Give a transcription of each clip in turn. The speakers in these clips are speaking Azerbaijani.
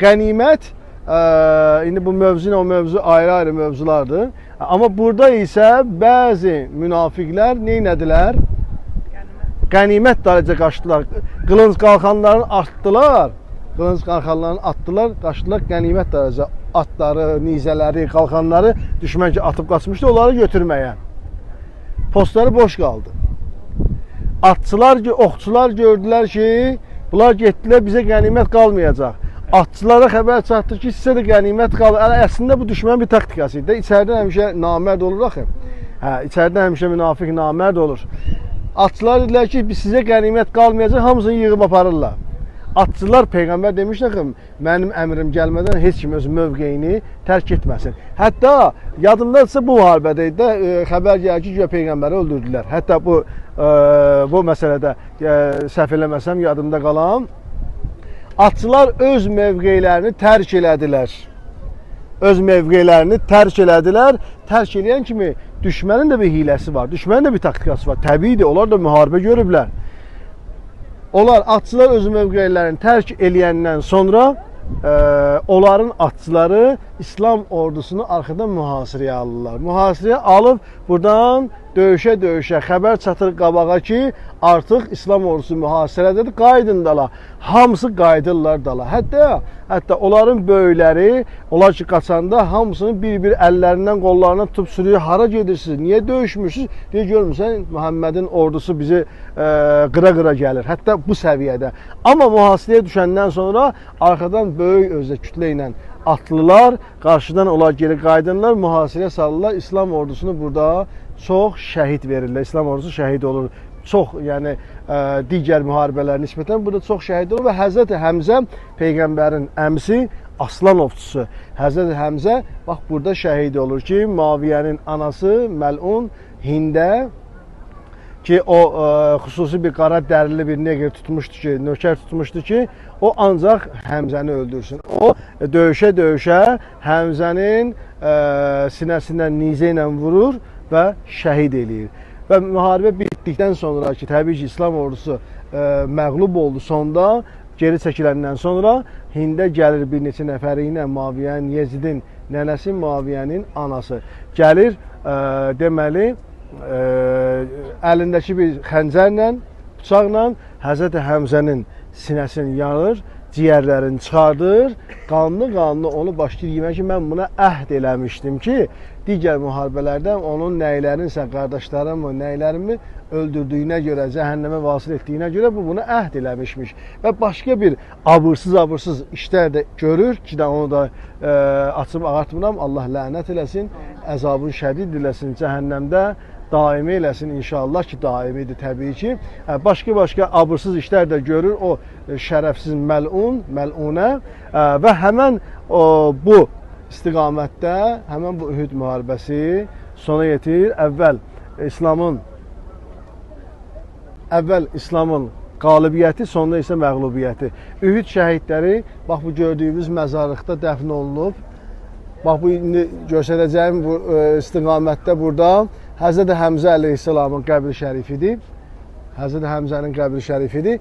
Qənimət, indi bu mövzu ilə o mövzu ayrı-ayrı mövzulardır. Amma burada isə bəzi münafiqlər neynədilər? Qənimət dalınca qaçdılar. Qılınc qalxanlarını atdılar. Qılınc qalxanlarını atdılar, qaçdılar qənimət dalınca. Atları, nizələri, qalxanları düşmən ki atıb qaçmışdı, onları götürməyə. Postları boş qaldı. Atçılar, oxçular gördülər ki, bunlar getdilər, bizə qənimət qalmayacaq. Atçılara xəbər çatdı ki, sizə də qənimət qalır. Əslində bu düşmənin bir taktikası idi. İçəridən həmişə namərd olur axı. İçəridən həmişə münafiq namərd olur. Atçılar dedilər ki, biz sizə qənimət qalmayacaq, hamısını yığıb aparırlar. Atçılar Peyğəmbər demişdi ki, mənim əmrim gəlmədən heç kim öz mövqeyini tərk etməsin. Hətta yadımdadırsa bu müharibədə xəbər gəlir ki, Peyğəmbəri öldürdülər. Hətta bu məsələdə səhv eləməsəm yadımda qalan. Atçılar öz mövqeylərini tərk elədilər. Öz mövqeylərini tərk elədilər. Tərk eləyən kimi düşmənin də bir hiləsi var, düşmənin də bir taktikası var. Təbiidir, onlar da müharibə görüblər. Onlar, atçılar öz mövqeylərini tərk eləyəndən sonra onların atçıları İslam ordusunu arxadan mühasirəyə alırlar. Mühasirəyə alıb buradan döyüşə xəbər çatır qabağa ki, artıq İslam ordusu mühasirədədir, qayıdın dala. Hamısı qayıdırlar dala. Hətta onların böyükləri, onlar ki, qaçanda hamısını bir-bir əllərindən, qollarından tutub sürüyor. Hara gedirsiniz, niyə döyüşmüşsünüz? Deyə görmürsən, Muhammedin ordusu bizi qıra-qıra gəlir. Hətta bu səviyyədə. Amma mühasirəyə düşəndən sonra arxadan böyük özdə kütlə ilə atlılar, qarşıdan onlar geri qaydınlar, mühasirəyə salırlar. İslam ordusunu burada çox şəhid verirlər. İslam ordusu şəhid olur. Çox, yəni digər müharibələr nisbətən burada çox şəhid olur və Həzrəti Həmzə Peyğəmbərin əmsi, aslan ovçusu Həzrəti Həmzə bax burada şəhid olur ki, Muaviyyənin anası Məlun Hində ki, o xüsusi bir qara dərili bir neger tutmuşdu ki, nökər tutmuşdu ki, o ancaq Həmzəni öldürsün. O döyüşə Həmzənin sinəsindən nizə ilə vurur və şəhid eləyir. Və müharibə bitdikdən sonra ki, təbii ki, İslam ordusu məğlub oldu sonda, geri çəkiləndən sonra Hində gəlir bir neçə nəfəri ilə Muaviyyənin, Yezidin nənəsi Muaviyyənin anası. Gəlir, deməli, əlindəki bir xəncərlə, bıçaqla Həzrəti Həmzənin sinəsini yanır, ciyərlərini çıxardır, qanlı onu başlayır yemək ki, mən buna əhd eləmişdim ki, digər müharibələrdən onun nəylərinsə, qardaşlarımı, nəylərimi öldürdüyünə görə, cəhənnəmə vasil etdiyinə görə buna əhd eləmişmiş. Və başqa bir abırsız işlər də görür ki, onu da açıb ağartmıram, Allah lənət eləsin, əzabın şədid eləsin, cəhənnəmdə daimi eləsin inşallah ki, daimidir təbii ki. Başqa abırsız işlər də görür o şərəfsiz məlunə və həmən bu istiqamətdə, həmən bu Uhud müharibəsi sona yetirir. Əvvəl İslamın qalibiyyəti, sonda isə məğlubiyyəti. Uhud şəhidləri, bax bu gördüyümüz məzarlıqda dəfn olunub. Bax bu indi göstərəcəyim bu istiqamətdə burada Həzrəti Həmzə əleyhissalamın qəbri şərifidir. Həzrəti Həmzənin qəbri şərifidir.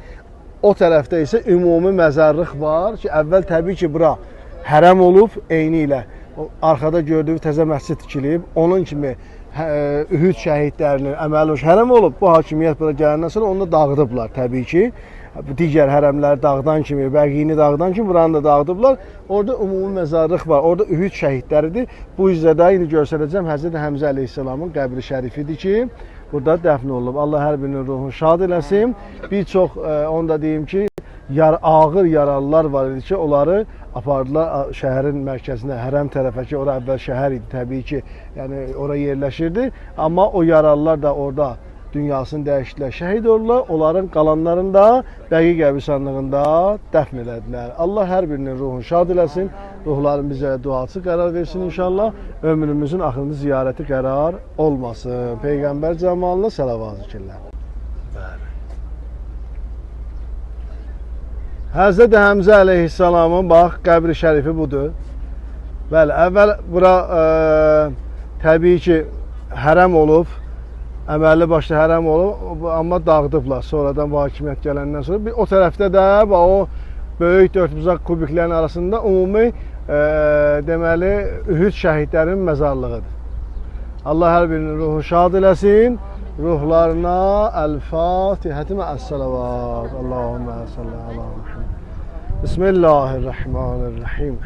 O tərəfdə isə ümumi məzarlıq var ki, əvvəl təbii ki, bura hərəm olub eyni ilə. Arkada gördüyü təzə məscid tikilib. Onun kimi Uhud şəhidlərinin əməli olmuş hərəm olub. Bu hakimiyyət bura gələndən sonra onu da dağıdıblar təbii ki. Digər hərəmləri dağıdan kimi, Bəqini dağıdan kimi buranı da dağıdıblar. Orada ümumi məzarlıq var. Orada Uhud şəhidləridir. Bu izlədə indi göstərəcəm Həzrəti Həmzə əleyhissalamın qəbri şərifidir ki, burada dəfn olunub. Allah hər birinin ruhunu şad eləsin. Bir çox, onu da deyim ki, ağır yaralılar var idi ki, onları apardılar şəhərin mərkəzinə, hərəm tərəfə ki, ora əvvəl şəhər idi təbii ki, yəni ora yerləşirdi. Amma o yaralılar da orada dünyasını dəyişdilər, şəhid oldular. Onların qalanlarını da Bəqi qəbirstanlığında dəfn elədilər. Allah hər birinin ruhunu şad eləsin. Ruhların bizə duası qərar versin inşallah. Ömrümüzün axırıncı ziyarəti qərar olmasın. Peyğəmbər cəmalına səlavat zikirlər. Həzrəti Həmzə əleyhissalamın bax qəbri şərifi budur. Bəli, əvvəl bura təbii ki, hərəm olub. Əməlli başlı hərəm olub, amma dağıdıblar sonradan bu hakimiyyət gələndən sonra. O tərəfdə də o böyük dördbucaq kubiklərin arasında ümumi deməli Ühud şəhidlərinin məzarlığıdır. Allah hər birinin ruhu şad eləsin. Ruhlarına el-Fatihə mə'əs-salavat. Allahümmə salli ala Muhammed. Bismillahirrahmanirrahim.